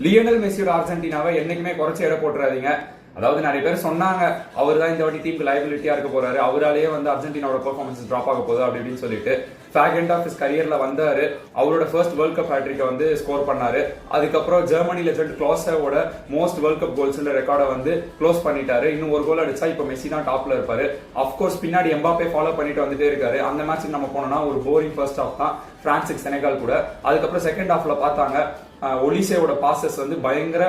Lionel மெஸ்ஸியோட அர்ஜென்டினாவை என்னைக்குமே குறைச்சி எடை போட்டுறாதீங்க. அதாவது நிறைய பேர் சொன்னாங்க அவர் தான் இந்த வாட்டி டீமுக்கு லைபிலிட்டியா இருக்க போறாரு, அவராலேயே வந்து அர்ஜென்டினாவோட பெர்ஃபார்மன்ஸ் டிராப் ஆக போகுது அப்படி இப்படின்னு சொல்லிட்டு ஃபேக் ஆஃப் ஹிஸ் கரியர்ல வந்தாரு. அவரோட ஃபர்ஸ்ட் வேர்ல்ட் கப் ஹேட்ரிக்கை வந்து ஸ்கோர் பண்ணாரு. அதுக்கப்புறம் ஜெர்மனி லெஜெண்ட் க்ளோஸோட மோஸ்ட் வேர்ல்ட் கப் கோல்ஸ் ரெக்கார்டை வந்து க்ளோஸ் பண்ணிட்டாரு. இன்னும் ஒரு கோல் அடிச்சா இப்ப மெஸ்ஸி தான் டாப்ல இருப்பாரு. அப்கோர்ஸ் பின்னாடி எம்பாப்பே ஃபாலோ பண்ணிட்டு வந்துட்டே இருக்காரு. அந்த மேட்ச் நம்ம போனோம்னா ஒரு போரிங் ஃபர்ஸ்ட் ஹாஃப் தான் பிரான்ஸுக்கு செனகால் கூட. அதுக்கப்புறம் செகண்ட் ஹாஃப்ல பார்த்தாங்க ஒலிசேவோட பாசஸ் வந்து பயங்கர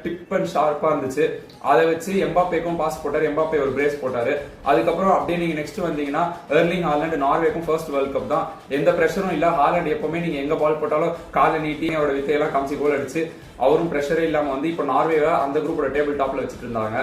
டிப் அண்ட் ஷார்ப்பா இருந்துச்சு. அதை வச்சு எம்பாப்பேக்கும் பாஸ் போட்டாரு, எம்பாப்பே ஒரு பிரேஸ் போட்டாரு. அதுக்கப்புறம் அப்படியே நீங்க நெக்ஸ்ட் வந்தீங்கன்னா எர்லிங் ஹாலண்ட் நார்வேக்கும் ஃபர்ஸ்ட் வேர்ல்ட் கப் தான், எந்த பிரஷரும் இல்ல. ஹாலண்ட் எப்பவுமே நீங்க எங்க பால் போட்டாலும் காலை நீட்டி அவரோட வித்தையெல்லாம் காமிச்சு கோல் அடிச்சு அவரும் பிரஷரே இல்லாம வந்து இப்போ நார்வேவை அந்த குரூப்போட டேபிள் டாப்ல வச்சுட்டு இருந்தாங்க.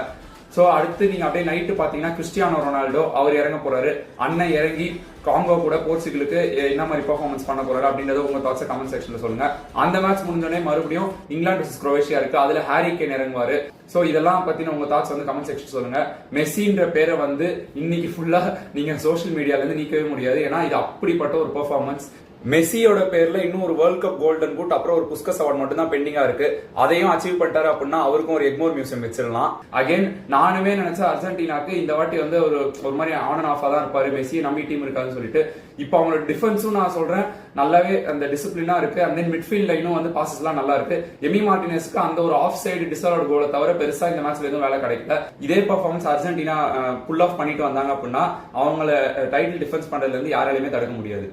சோ அடுத்து நீங்க அப்படியே நைட்டு பாத்தீங்கன்னா கிறிஸ்டியானோ ரொனால்டோ அவர் இறங்க போறாரு. அண்ணன் இறங்கி காங்கோ கூட போர்ச்சுகலுக்கு என்ன மாதிரி பெர்ஃபார்மன்ஸ் பண்ண போறாரு அப்படின்றத உங்க தாட்ஸ் கமெண்ட் செக்ஷன்ல சொல்லுங்க. அந்த மேட்ச் முடிஞ்சோடனே மறுபடியும் இங்கிலாந்து வெர்சஸ் குரோவேஷியா இருக்கு, அதுல ஹாரி கேன் இறங்குவாரு. சோ இதெல்லாம் பத்தின உங்க தாட்ஸ் வந்து கமெண்ட் செக்ஷன் சொல்லுங்க. மெஸ்ஸின்ற பேரை வந்து இன்னைக்கு ஃபுல்லா நீங்க சோசியல் மீடியால இருந்து நீக்கவே முடியாது, ஏன்னா இது அப்படிப்பட்ட ஒரு பெர்ஃபார்மன்ஸ். மெஸ்ஸியோட பேர்ல இன்னும் ஒரு வேர்ல்ட் கப் கோல்டன் பூட் அப்புறம் ஒரு புஸ்கஸ் அவார்ட் மட்டும் தான் பெண்டிங்கா இருக்கு. அதையும் அச்சீவ் பண்ணிட்டாரு அப்படின்னா அவருக்கும் ஒரு எக்மோர் மியூசியம் வச்சிடலாம். அகைன் நானுமே நினைச்சேன் அர்ஜென்டினாக்கு இந்த வாட்டி வந்து ஒரு மாதிரி ஆன் அண்ட் ஆஃபா தான் இருப்பாரு, மெஸ்ஸி நம்பி டீம் இருக்காதுன்னு சொல்லிட்டு. இப்போ அவங்களோட டிஃபென்ஸும் நான் சொல்றேன் நல்லாவே அந்த டிசிப்ளினா இருக்கு. அண்ட் தென் மிட்ஃபீல்ட் லைனும் வந்து பாசஸ் எல்லாம் நல்லா இருக்கு. எமி மார்டினஸ்க்கு அந்த ஒரு ஆஃப் சைடு டிஸ்அலவுட் கோலை தவிர பெருசா இந்த மேட்ச்ல எதுவும் வேலை கிடைக்கல. இதே பர்ஃபார்மன்ஸ் அர்ஜென்டினா புல் ஆஃப் பண்ணிட்டு வந்தாங்க அப்படின்னா அவங்கள டைட்டில் டிஃபென்ஸ் பண்றதுல இருந்து யாராலையுமே தடுக்க முடியாது.